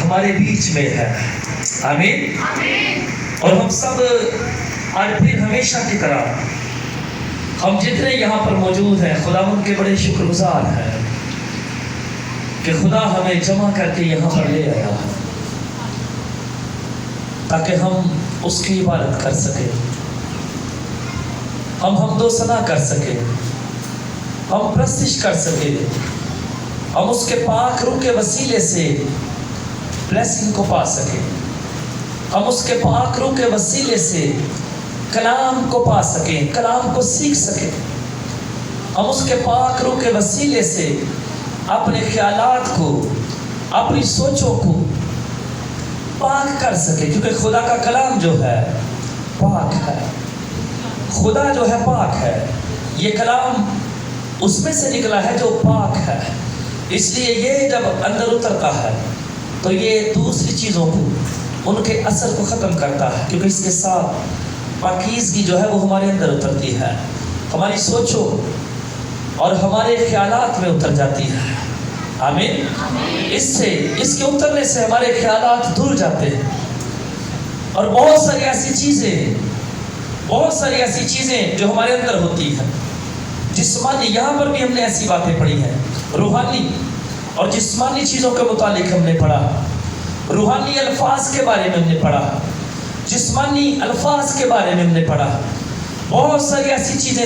ہمارے بیچ میں ہے. آمین. اور ہم سب آج پھر ہمیشہ کی طرح ہم جتنے یہاں پر موجود ہیں خداوند کے بڑے شکر گزار ہیں کہ خدا ہمیں جمع کر کے یہاں پر لے آیا ہے تاکہ ہم اس کی عبادت کر سکیں, ہم حمد و ثنا کر سکیں, ہم پرستش کر سکیں, ہم اس کے پاک روح کے وسیلے سے بلیسنگ کو پا سکیں, ہم اس کے پاک روح کے وسیلے سے کلام کو پا سکیں, کلام کو سیکھ سکیں, ہم اس کے پاک روح کے وسیلے سے اپنے خیالات کو, اپنی سوچوں کو پاک کر سکیں, کیونکہ خدا کا کلام جو ہے پاک ہے, خدا جو ہے پاک ہے, یہ کلام اس میں سے نکلا ہے جو پاک ہے. اس لیے یہ جب اندر اترتا ہے تو یہ دوسری چیزوں کو, ان کے اثر کو ختم کرتا ہے, کیونکہ اس کے ساتھ پاکیزگی جو ہے وہ ہمارے اندر اترتی ہے, ہماری سوچوں اور ہمارے خیالات میں اتر جاتی ہے. آمین. اس کے اترنے سے ہمارے خیالات دھل جاتے ہیں, اور بہت ساری ایسی چیزیں جو ہمارے اندر ہوتی ہیں جسمانی, یہاں پر بھی ہم نے ایسی باتیں پڑھی ہیں, روحانی اور جسمانی چیزوں کے متعلق ہم نے پڑھا, روحانی الفاظ کے بارے میں ہم نے پڑھا, جسمانی الفاظ کے بارے میں ہم نے پڑھا. بہت ساری ایسی چیزیں,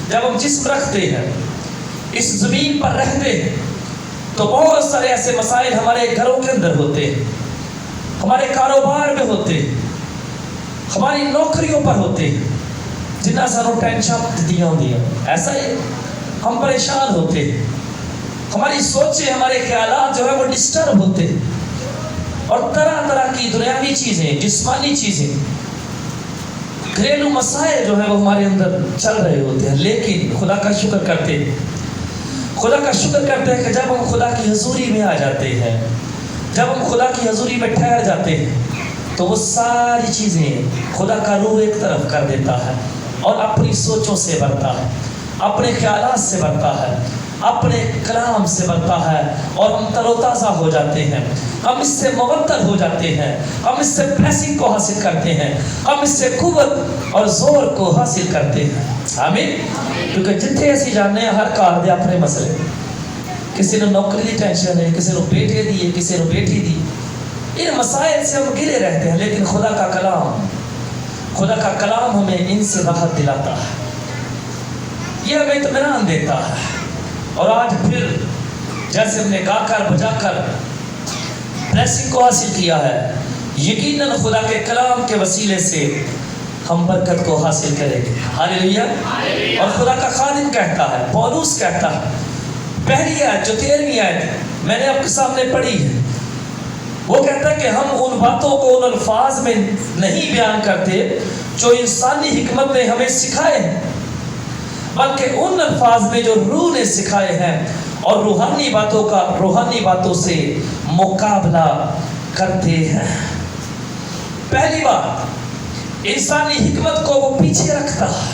جب ہم جسم رکھتے ہیں, اس زمین پر رہتے ہیں, تو بہت سارے ایسے مسائل ہمارے گھروں کے اندر ہوتے ہیں, ہمارے کاروبار میں ہوتے ہیں, ہماری نوکریوں پر ہوتے ہیں, جنہیں سانوں ٹینشن دیا ہوندیاں, ایسا ہی ہم پریشان ہوتے ہیں, ہماری سوچیں, ہمارے خیالات جو ہے وہ ڈسٹرب ہوتے ہیں, اور طرح طرح کی دنیاوی چیزیں, جسمانی چیزیں, گھریلو مسائل جو ہے وہ ہمارے اندر چل رہے ہوتے ہیں. لیکن خدا کا شکر کرتے ہیں کہ جب ہم خدا کی حضوری میں آ جاتے ہیں, جب ہم خدا کی حضوری میں ٹھہر جاتے ہیں, تو وہ ساری چیزیں خدا کا روح ایک طرف کر دیتا ہے اور اپنی سوچوں سے بھرتا ہے, اپنے خیالات سے بھرتا ہے, اپنے کلام سے بھرتا ہے, اور ہم تر و تازہ ہو جاتے ہیں, ہم اس سے مبتر ہو جاتے ہیں, ہم اس سے بلیسنگ کو حاصل کرتے ہیں, ہم اس سے قوت اور زور کو حاصل کرتے ہیں. آمین. کیونکہ جتنے ایسی جاننے ہیں ہر کار دے اپنے مسئلے, کسی نے نوکری دی ٹینشن ہے, کسی نے بیٹے دی, کسی نے بیٹی دی, ان مسائل سے ہم گرے رہتے ہیں. لیکن خدا کا کلام ہمیں ان سے راحت دلاتا ہے, یہ ہمیں اطمینان دیتا ہے. اور آج پھر جیسے ہم نے گا کر بجا کر بلیسنگ کو حاصل کیا ہے, یقیناً خدا کے کلام کے وسیلے سے ہم برکت کو حاصل کریں گے. ہاللیلویا. اور خدا کا خادم کہتا ہے, پولس کہتا ہے, پہلی آیت جو 13ویں آیت میں نے آپ کے سامنے پڑھی ہے, وہ کہتا ہے کہ ہم ان باتوں کو ان الفاظ میں نہیں بیان کرتے جو انسانی حکمت نے ہمیں سکھائے ہیں, بلکہ ان الفاظ میں جو روح نے سکھائے ہیں, اور روحانی باتوں سے مقابلہ کرتے ہیں. پہلی بات, انسانی حکمت کو وہ پیچھے رکھتا ہے,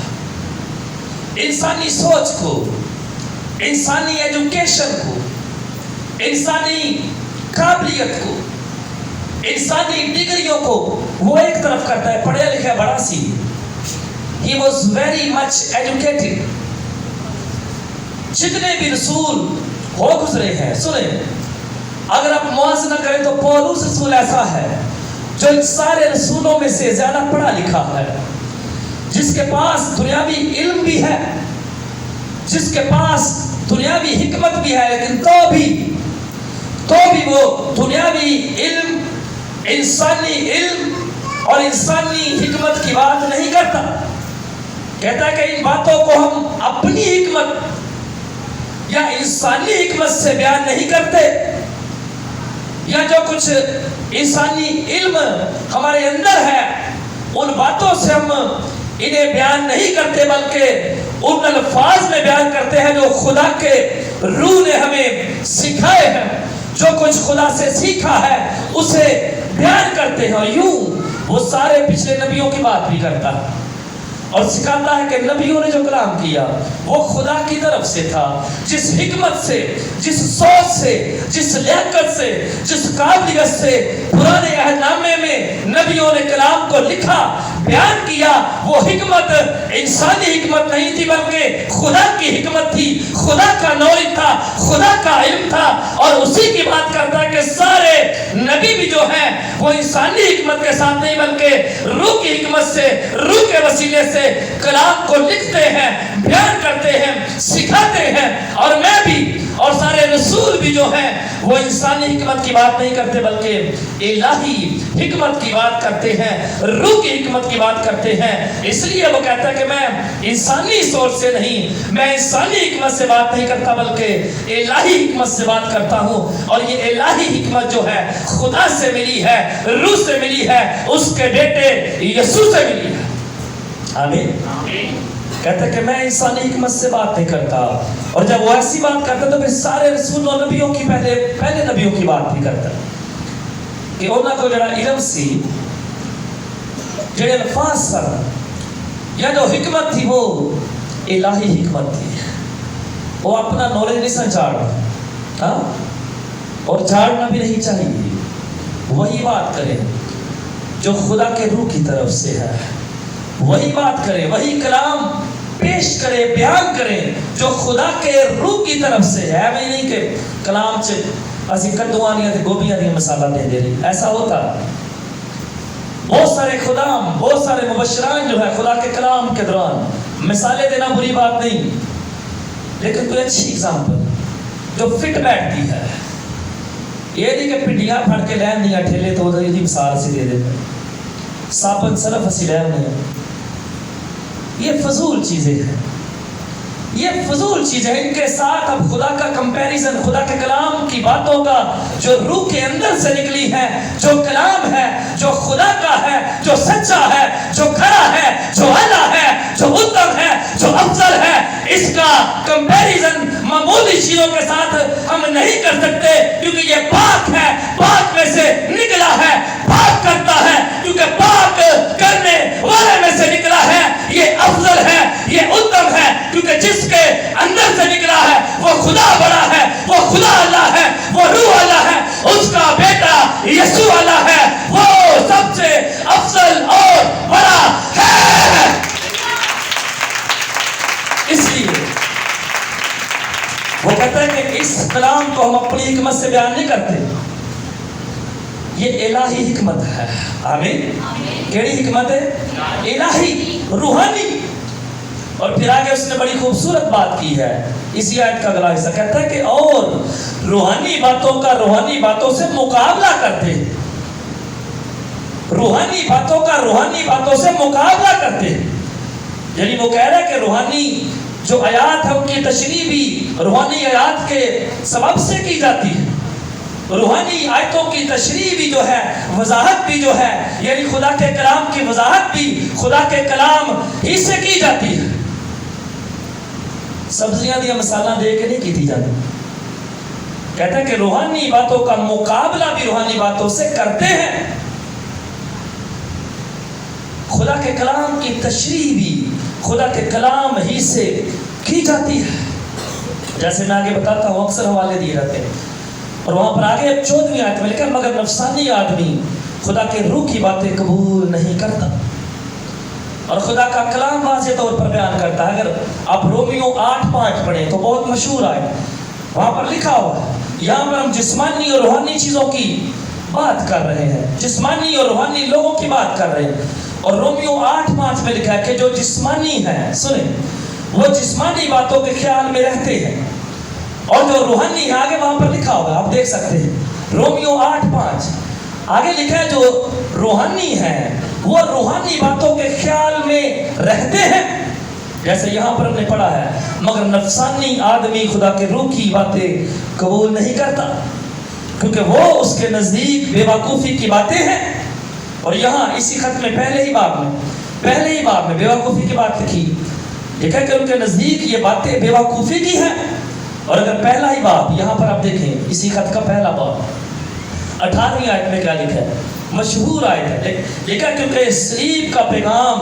انسانی سوچ کو, انسانی ایجوکیشن کو, انسانی قابلیت کو, انسانی ڈگریوں کو وہ ایک طرف کرتا ہے. پڑھے لکھے بڑا سی, he was very much educated. جتنے بھی رسول ہو گزرے ہیں, سنیں, اگر آپ موازنہ کریں تو پولس رسول ایسا ہے جو ان سارے رسولوں میں سے زیادہ پڑھا لکھا ہے, جس کے پاس دنیاوی علم بھی ہے, جس کے پاس دنیاوی حکمت بھی ہے, لیکن تو بھی وہ دنیاوی علم, انسانی علم اور انسانی حکمت کی بات نہیں کرتا. کہتا ہے کہ ان باتوں کو ہم اپنی حکمت یا انسانی حکمت سے بیان نہیں کرتے, یا جو کچھ انسانی علم ہمارے اندر ہے ان باتوں سے ہم انہیں بیان نہیں کرتے, بلکہ ان الفاظ میں بیان کرتے ہیں جو خدا کے روح نے ہمیں سکھائے ہیں. جو کچھ خدا سے سیکھا ہے اسے بیان کرتے ہیں. اور یوں وہ سارے پچھلے نبیوں کی بات بھی کرتا ہے, اور سکھاتا ہے کہ نبیوں نے جو کلام کیا وہ خدا کی طرف سے تھا. جس حکمت سے، جس سوچ سے، جس لیاقت سے، جس قابلیت سے پرانے عہد نامے میں نبیوں نے کلام کو لکھا، بیان کیا، وہ حکمت انسانی حکمت نہیں تھی بلکہ خدا کی حکمت تھی. خدا کا نالج تھا، خدا کا علم تھا. اور اسی کی بات کرتا ہے کہ سارے نبی بھی جو ہیں وہ انسانی حکمت کے ساتھ نہیں بلکہ روح کی حکمت سے، روح کے وسیلے سے کلام کو لکھتے ہیں، بیان کرتے ہیں، سکھاتے ہیں. اور میں بھی اور سارے رسول بھی جو ہیں وہ انسانی حکمت کی بات نہیں کرتے بلکہ الہی حکمت کی بات کرتے ہیں، روح کی حکمت کی بات کرتے ہیں. اس لیے وہ کہتا ہے کہ میں انسانی سوچ سے نہیں، میں انسانی حکمت سے بات نہیں کرتا بلکہ الہی حکمت سے بات کرتا ہوں. اور یہ الہی حکمت جو ہے خدا سے ملی ہے، روح سے ملی ہے، اس کے بیٹے یسوع سے ملی ہے. آمین. کہتا ہے کہ میں انسانی حکمت سے بات نہیں کرتا. اور جب وہ ایسی بات کرتا تو پھر سارے رسولوں نبیوں کی پہلے نبیوں کی بات بھی کرتا کہ انہاں کو جڑا علم سی، جڑے الفاظ سن یا جو حکمت تھی وہ الہی حکمت تھی. وہ اپنا نالج نہیں سن چاڑا، اور چاڑنا بھی نہیں چاہیے. وہی بات کرے جو خدا کے روح کی طرف سے ہے، وہی بات کرے، وہی کلام پیش کرے، بیان کرے جو خدا کے روح کی طرف سے ہے. میں نہیں کہ کلام سے اسی کدوਆਂ ਦੀਆਂ ਤੇ ਗੋਭੀਆਂ ਦੀਆਂ مثالیں دے دے رہی. ایسا ہوتا بہت سارے خدام، بہت سارے مبشران جو ہے خدا کے کلام کے دوران مثالیں دینا بری بات نہیں، لیکن کوئی اچھی ایگزامپل جو فٹ بیٹھتی ہے. یہ نہیں کہ پنڈیاں پھڑ کے لین دیا ٹھیلے تو ادھر یہ مثال سے دے دیتے صابن صرف اسی لین نہیں. یہ فضول چیزیں ہیں، یہ فضول چیزیں. ان کے ساتھ اب خدا کا کمپیریزن، خدا کے کلام کی باتوں کا جو روح کے اندر سے نکلی ہے، جو کلام ہے، جو خدا کا ہے، جو سچا ہے، جو کھڑا ہے، جو اعلیٰ ہے، جو اتم ہے، جو افضل ہے، اس کا کمپیریزن معمولی چیزوں کے ساتھ ہم نہیں کر سکتے کیونکہ یہ پاک ہے، پاک میں سے نکلا ہے، پاک کرتا ہے کیونکہ پاک کرنے والے میں سے نکلا ہے. یہ افضل ہے، یہ اتم ہے کیونکہ جس کے اندر سے نکلا ہے وہ خدا بڑا ہے، وہ خدا اللہ ہے، وہ روح اللہ ہے، اس کا بیٹا یسوع اللہ ہے، وہ سب سے افضل اور بڑا ہے. اس لیے وہ کہتا ہے کہ اس کلام کو ہم اپنی حکمت سے بیان نہیں کرتے، یہ الہی حکمت ہے. آمین. کیڑی حکمت ہے؟ الہی، روحانی. اور پھر آگے اس نے بڑی خوبصورت بات کی ہے. اسی آیت کا اگلا حصہ کہتا ہے کہ اور روحانی باتوں کا روحانی باتوں سے مقابلہ کرتے ہیں. روحانی باتوں کا روحانی باتوں سے مقابلہ کرتے ہیں. یعنی وہ کہہ رہا ہے کہ روحانی جو آیات ہے ان کی تشریح بھی روحانی آیات کے سبب سے کی جاتی ہے. روحانی آیتوں کی تشریح بھی جو ہے، وضاحت بھی جو ہے، یعنی خدا کے کلام کی وضاحت بھی خدا کے کلام ہی سے کی جاتی ہے. سبزیاں دیا مثالہ دے کے نہیں کی تھی جاتی. کہتا ہے کہ روحانی باتوں کا مقابلہ بھی روحانی باتوں سے کرتے ہیں. خدا کے کلام کی تشریح بھی خدا کے کلام ہی سے کی جاتی ہے. جیسے میں آگے بتاتا ہوں اکثر حوالے دیے جاتے ہیں. اور وہاں پر آگے 14ویں آیت میں لکھا مگر نفسانی آدمی خدا کے روح کی باتیں قبول نہیں کرتا. اور خدا کا کلام واضح طور پر بیان کرتا ہے. اگر آپ رومیو 8:5 پڑھیں تو بہت مشہور آئے، وہاں پر لکھا ہوا ہے. یہاں پر ہم جسمانی اور روحانی چیزوں کی بات کر رہے ہیں، جسمانی اور روحانی لوگوں کی بات کر رہے ہیں. اور رومیو 8:5 میں لکھا ہے کہ جو جسمانی ہیں، سنیں، وہ جسمانی باتوں کے خیال میں رہتے ہیں، اور جو روحانی ہے آگے وہاں پر لکھا ہوگا، آپ دیکھ سکتے ہیں رومیو 8:5 آگے لکھا ہے جو روحانی ہیں وہ روحانی باتوں کے خیال میں رہتے ہیں. جیسے یہاں پر ہم نے پڑھا ہے مگر نفسانی آدمی خدا کے روح کی باتیں قبول نہیں کرتا کیونکہ وہ اس کے نزدیک بے وقوفی کی باتیں ہیں. اور یہاں اسی خط میں پہلے ہی باب میں بے وقوفی کی بات لکھی، لکھا کہ ان کے نزدیک یہ باتیں بے وقوفی کی ہیں. اور اگر پہلا ہی باب یہاں پر آپ دیکھیں اسی خط کا پہلا باب 18ویں آیت میں کیا لکھا ہے؟ مشہور آیت ہے، لکھا کیونکہ صلیب کا پیغام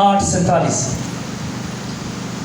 8:47,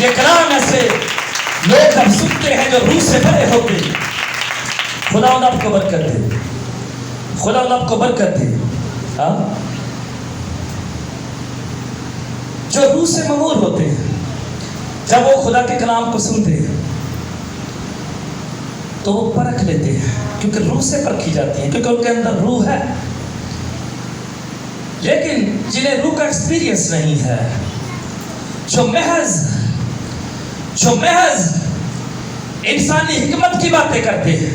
یہ کلام ایسے لوگ جب سنتے ہیں جو روح سے بھرے ہوتے ہیں. خدا آپ کو برکت دے, خدا آپ کو برکت دے. ہاں, جو روح سے ممور ہوتے ہیں جب وہ خدا کے کلام کو سنتے ہیں تو وہ پرکھ لیتے ہیں, کیونکہ روح سے پرکھی جاتی ہیں, کیونکہ ان کے اندر روح ہے. لیکن جنہیں روح کا ایکسپیرینس نہیں ہے, جو محض انسانی حکمت کی باتیں کرتے ہیں,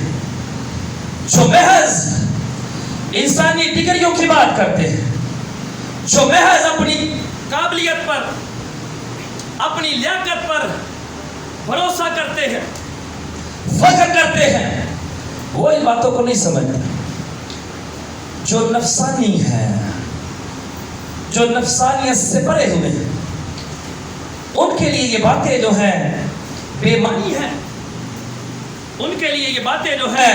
جو محض انسانی ڈگریوں کی بات کرتے ہیں, جو محض اپنی قابلیت پر, اپنی لیاقت پر بھروسہ کرتے ہیں, فخر کرتے ہیں, وہ ان باتوں کو نہیں سمجھتے. جو نفسانی ہے, جو نفسانیت سے بھرے ہوئے ہیں, ان کے لیے یہ باتیں جو ہیں بے معنی ہیں, ان کے لیے یہ باتیں جو ہیں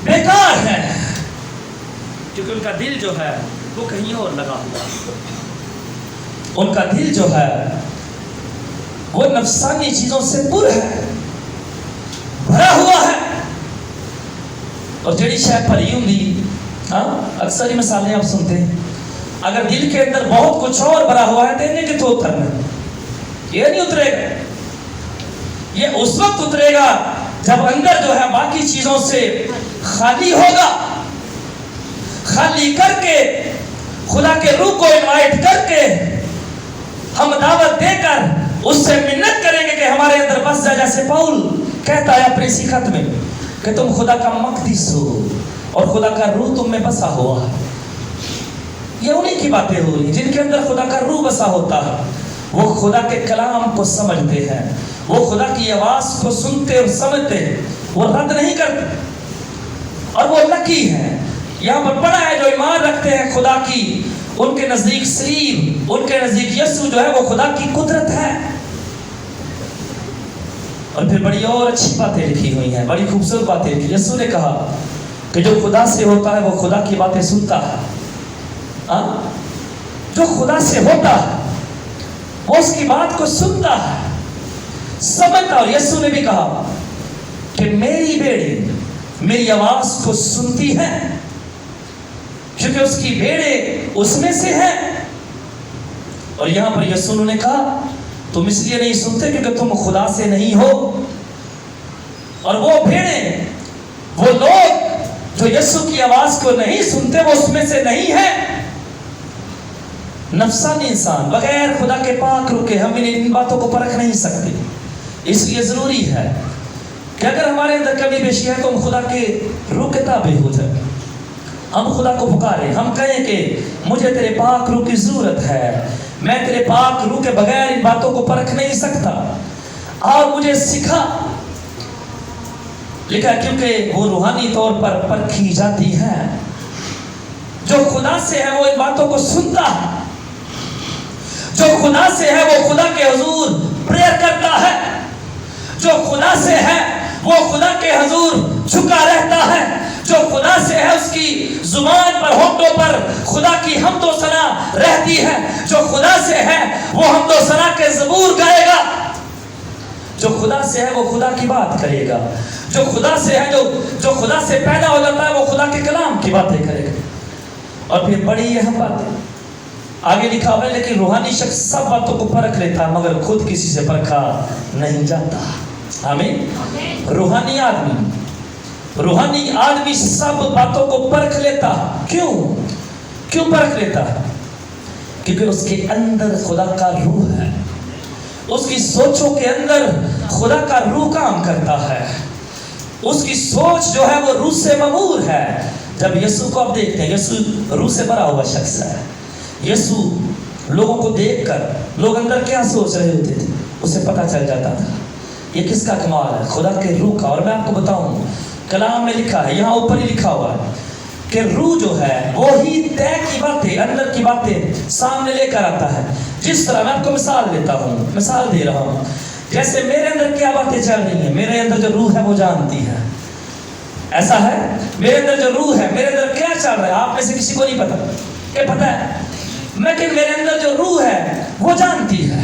بیکار ہیں, کیونکہ ان کا دل جو ہے وہ کہیں اور لگا ہوا ہے. ان کا دل جو ہے وہ نفسانی چیزوں سے پر ہے, بھرا ہوا ہے. اور جڑی شاید بھری ہوں گی, اکثر ہی مثالیں آپ سنتے ہیں, اگر دل کے اندر بہت کچھ اور بھرا ہوا ہے تو انہیں کتوں اترنا, یہ نہیں اترے گا. یہ اس وقت اترے گا جب اندر جو ہے باقی چیزوں سے خالی ہوگا. خالی کر کے, خدا کے روح کو انوائٹ کر کے, ہم دعوت دے کر اس سے منت کریں گے کہ ہمارے اندر بس جا, جیسے پاؤل کہتا ہے اپنی اسی خط میں کہ تم خدا کا مقدس ہو اور خدا کا روح تم میں بسا ہوا ہے. یہ انہیں کی باتیں ہو رہی جن کے اندر خدا کا روح بسا ہوتا ہے. وہ خدا کے کلام کو سمجھتے ہیں, وہ خدا کی آواز کو سنتے اور سمجھتے ہیں, وہ رد نہیں کرتے. اور وہ لکی ہیں, یہاں پر پڑھا ہے جو ایمان رکھتے ہیں خدا کی, ان کے نزدیک سلیم, ان کے نزدیک یسوع جو ہے وہ خدا کی قدرت ہے. اور پھر بڑی اور اچھی باتیں لکھی ہوئی ہیں, بڑی خوبصورت باتیں لکھی. یسوع نے کہا کہ جو خدا سے ہوتا ہے وہ خدا کی باتیں سنتا ہے. جو خدا سے ہوتا ہے وہ اس کی بات کو سنتا ہے, سمجھتا. اور یسوع نے بھی کہا کہ میری بیڑے میری آواز کو سنتی ہے, کیونکہ اس کی بھیڑے اس میں سے ہیں. اور یہاں پر یسوع نے کہا تم اس لیے نہیں سنتے کیونکہ تم خدا سے نہیں ہو. اور وہ بھیڑیں, وہ لوگ جو یسوع کی آواز کو نہیں سنتے, وہ اس میں سے نہیں ہیں. نفسانی انسان بغیر خدا کے پاک روح کے ہم ان باتوں کو پرکھ نہیں سکتے. اس لیے ضروری ہے کہ اگر ہمارے اندر کمی بیشی ہے تو ہم خدا کے روح کے تابع ہو جائیں. ہم خدا کو پکاریں, ہم کہیں کہ مجھے تیرے پاک روح کی ضرورت ہے, میں تیرے پاک روح کے بغیر ان باتوں کو پرکھ نہیں سکتا, اور مجھے سکھا. لکھا کیونکہ وہ روحانی طور پر پرکھی جاتی ہے. جو خدا سے ہے وہ ان باتوں کو سنتا ہے, جو خدا سے ہے وہ خدا کے حضور پریئر کرتا ہے, جو خدا سے ہے وہ خدا کے حضور جھکا رہتا ہے, جو خدا سے ہے اس کی زبان پر, ہونٹوں پر خدا کی حمد و ثنا رہتی ہے. جو خدا سے ہے وہ حمد و ثنا کے زبور گائے گا. جو خدا سے ہے وہ خدا کی بات کرے گا. جو خدا سے ہے, جو خدا سے پیدا ہو جاتا ہے وہ خدا کے کلام کی باتیں کرے گا. اور پھر بڑی اہم بات ہے آگے لکھا ہوا ہے, لیکن روحانی شخص سب باتوں کو پرکھ لیتا ہے مگر خود کسی سے پرکھا نہیں جاتا. آمین. روحانی آدمی سب باتوں کو پرکھ لیتا. کیوں پرکھ لیتا ہے؟ کیونکہ اس کے اندر خدا کا روح ہے, اس کی سوچوں کے اندر خدا کا روح کام کرتا ہے. اس کی سوچ جو ہے وہ روح سے ممور ہے. جب یسوع کو آپ دیکھتے ہیں, یسوع روح سے بھرا ہوا شخص ہے. یسوع لوگوں کو دیکھ کر لوگ اندر کیا سوچ رہے ہوتے تھے اسے پتہ چل جاتا تھا. یہ کس کا کمال ہے؟ خدا کے روح کا. اور میں آپ کو بتاؤں, کلام میں لکھا ہے, یہاں اوپر ہی لکھا ہوا ہے کہ روح جو ہے وہی طے کی باتیں, اندر کی باتیں سامنے لے کر آتا ہے. جس طرح میں آپ کو مثال دے رہا ہوں, جیسے میرے اندر کیا باتیں چل رہی ہیں, میرے اندر جو روح ہے وہ جانتی ہے. ایسا ہے, میرے اندر جو روح ہے, میرے اندر کیا چل رہا ہے آپ میں سے کسی کو نہیں پتا. کہ پتا ہے, لیکن میرے اندر جو روح ہے وہ جانتی ہے.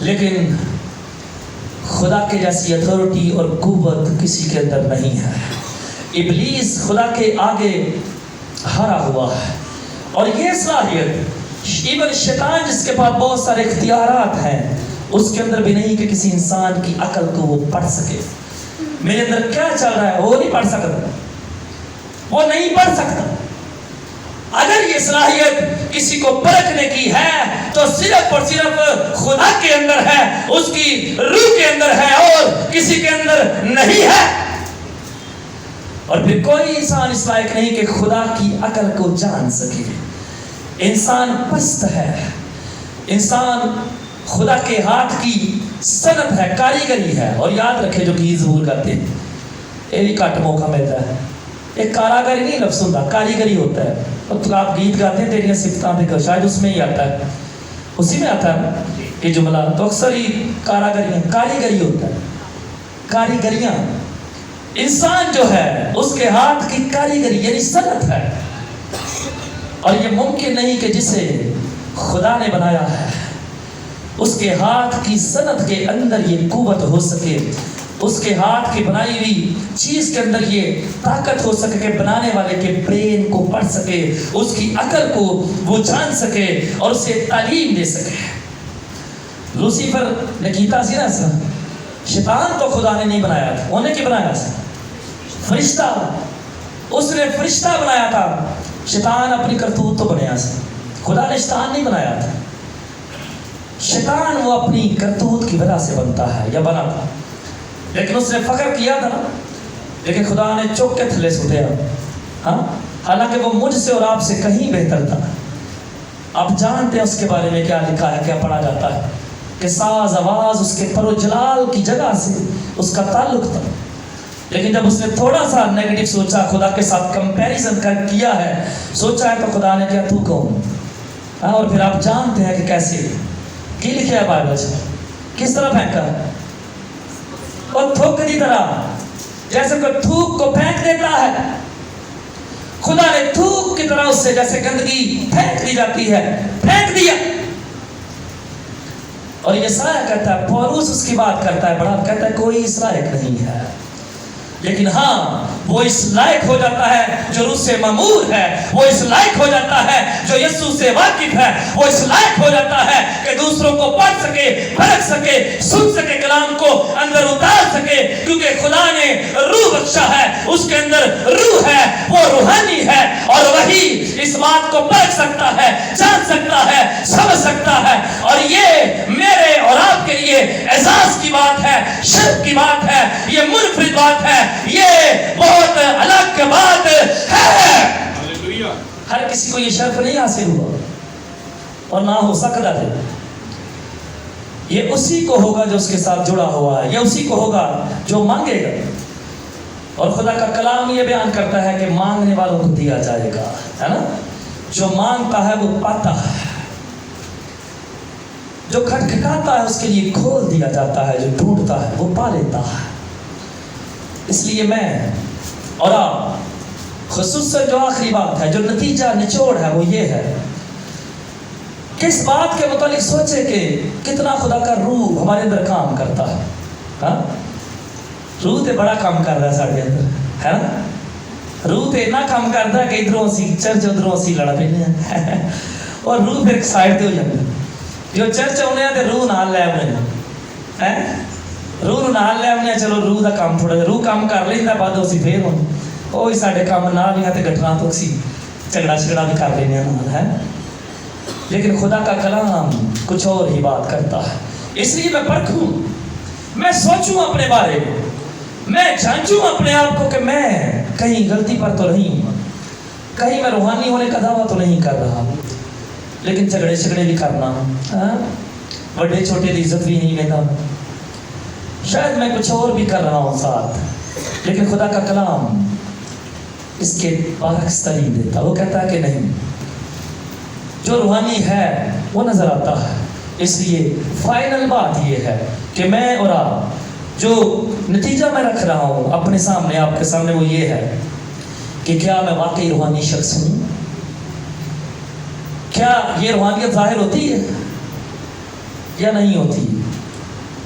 لیکن خدا کے جیسی اتھارٹی اور قوت کسی کے اندر نہیں ہے. ابلیس خدا کے آگے ہارا ہوا ہے. اور یہ صلاحیت ایون شیطان جس کے پاس بہت سارے اختیارات ہیں اس کے اندر بھی نہیں کہ کسی انسان کی عقل کو وہ پڑھ سکے. میرے اندر کیا چل رہا ہے وہ نہیں پڑھ سکتا, وہ نہیں پڑھ سکتا. اگر یہ صلاحیت کسی کو پرکھنے کی ہے تو صرف اور صرف خدا کے اندر ہے, اس کی روح کے اندر ہے اور کسی کے اندر نہیں ہے. اور پھر کوئی انسان اس لائق نہیں کہ خدا کی عقل کو جان سکے. انسان پست ہے, انسان خدا کے ہاتھ کی صنعت ہے, کاریگری ہے. اور یاد رکھے جو گیت ضرور کرتے ہیں یہ بھی کٹ موقع ملتا ہے. ایک کاراگری نہیں لفظ ہوتا, کاریگری ہوتا ہے. اور تو آپ گیت گاتے ہیں تیریاں صفتاں دیکھو, شاید اس میں ہی آتا ہے, اسی میں آتا ہے یہ جملہ. تو اکثر ہی کاراگریاں, کاریگری ہوتا ہے, کاریگریاں. انسان جو ہے اس کے ہاتھ کی کاریگری یعنی صنعت ہے. اور یہ ممکن نہیں کہ جسے خدا نے بنایا ہے اس کے ہاتھ کی صنعت کے اندر یہ قوت ہو سکے, اس کے ہاتھ کی بنائی ہوئی چیز کے اندر یہ طاقت ہو سکے کہ بنانے والے کے برین کو پڑھ سکے, اس کی عقل کو وہ جان سکے اور اسے تعلیم دے سکے. لوسیفر نے کیتا سی نا ایسا. شیطان تو خدا نے نہیں بنایا تھا, انہیں کی بنایا تھا فرشتہ, اس نے فرشتہ بنایا تھا. شیطان اپنی کرتوت تو بنیا تھا, خدا نے شیطان نہیں بنایا تھا. شیطان وہ اپنی کرتوت کی وجہ سے بنتا ہے یا بنا تھا, لیکن اس نے فخر کیا تھا نا, لیکن خدا نے چوک کے تھلے سوٹیا. ہاں, حالانکہ وہ مجھ سے اور آپ سے کہیں بہتر تھا. آپ جانتے ہیں اس کے بارے میں کیا لکھا ہے, کیا پڑھا جاتا ہے کہ ساز آواز اس کے پر و جلال کی جگہ سے اس کا تعلق تھا. لیکن جب اس نے تھوڑا سا نیگیٹو سوچا, خدا کے ساتھ کمپیریزن کیا ہے, سوچا ہے, تو خدا نے کیا تو کون. اور پھر آپ جانتے ہیں کہ کیسے کی لکھا ہے بائبل سے, کس طرح پھینکا ہے, اور تھوک کی طرح, جیسے کوئی تھوک کو پھینک دیتا ہے. خدا نے تھوک کی طرح اس سے جیسے گندگی پھینک دی جاتی ہے پھینک دیا. اور یہ سایہ کہتا ہے, پولس اس کی بات کرتا ہے, بڑا کہتا ہے کوئی اس لائق نہیں ہے. لیکن ہاں وہ اس لائق ہو جاتا ہے جو روح سے مامور ہے, وہ اس لائق ہو جاتا ہے جو یسوع سے واقف ہے, وہ اس لائق ہو جاتا ہے کہ دوسروں کو پڑھ سکے, پرکھ سکے, سن سکے, کلام کو اندر اتار سکے, کیونکہ خدا نے روح بخشا ہے, اس کے اندر روح ہے, وہ روحانی ہے, اور وہی اس بات کو پرکھ سکتا ہے, جان سکتا ہے, سمجھ سکتا ہے. اور یہ میرے اور آپ کے لیے اعزاز کی بات ہے, شرف کی بات ہے, یہ منفرد بات ہے, یہ بہت الگ بات ہے. ہر کسی کو یہ شرف نہیں حاصل ہوا اور نہ ہو سکتا ہے. یہ اسی کو ہوگا جو اس کے ساتھ جڑا ہوا ہے, یہ اسی کو ہوگا جو مانگے گا. اور خدا کا کلام یہ بیان کرتا ہے کہ مانگنے والوں کو دیا جائے گا, ہے نا. جو مانگتا ہے وہ پاتا ہے, جو کھٹکھٹاتا ہے اس کے لیے کھول دیا جاتا ہے, جو ڈھونڈتا ہے وہ پا لیتا ہے. اس لیے میں اور آپ خصوصاً جو آخری بات ہے, جو نتیجہ نچوڑ ہے, وہ یہ ہے کہ اس بات کے متعلق سوچے کہ کتنا خدا کا روح ہمارے اندر کام کرتا ہے. ہاں, روح تے بڑا کام کر رہا ہے سارے اندر, ہے نا. روح تے اتنا کام کرتا ہے کہ ادھروں اسی چرچ ادھروں اسی لڑ پہ اور روح پھر ایک سائڈ تے ہو جاتا ہے. جو چرچ ہونے ہیں تے روح نال لے آنے, روح نال لے آنے, چلو روح دا کام تھوڑا جا روح کام کر لینا, بعد اسی پھر ہونے وہی سارے کام نہ بھی ہیں تے گھٹنا تو اسی جھگڑا شگڑا بھی کر لینے ہیں. لیکن خدا کا کلام کچھ اور ہی بات کرتا ہے. اس لیے میں پرکھوں, میں سوچوں اپنے بارے میں, میں جانچوں اپنے آپ کو کہ میں کہیں غلطی پر تو نہیں, کہیں میں روحانی ہونے کا دعویٰ تو نہیں کر رہا, لیکن جھگڑے شگڑے بھی کرنا, بڑے چھوٹے کی عزت بھی نہیں لیتا, شاید میں کچھ اور بھی کر رہا ہوں ساتھ. لیکن خدا کا کلام اس کے برعکس تعلیم دیتا. وہ کہتا ہے کہ نہیں, جو روحانی ہے وہ نظر آتا ہے. اس لیے فائنل بات یہ ہے کہ میں اور آپ جو نتیجہ میں رکھ رہا ہوں اپنے سامنے, آپ کے سامنے, وہ یہ ہے کہ کیا میں واقعی روحانی شخص ہوں, کیا یہ روحانیت ظاہر ہوتی ہے یا نہیں ہوتی.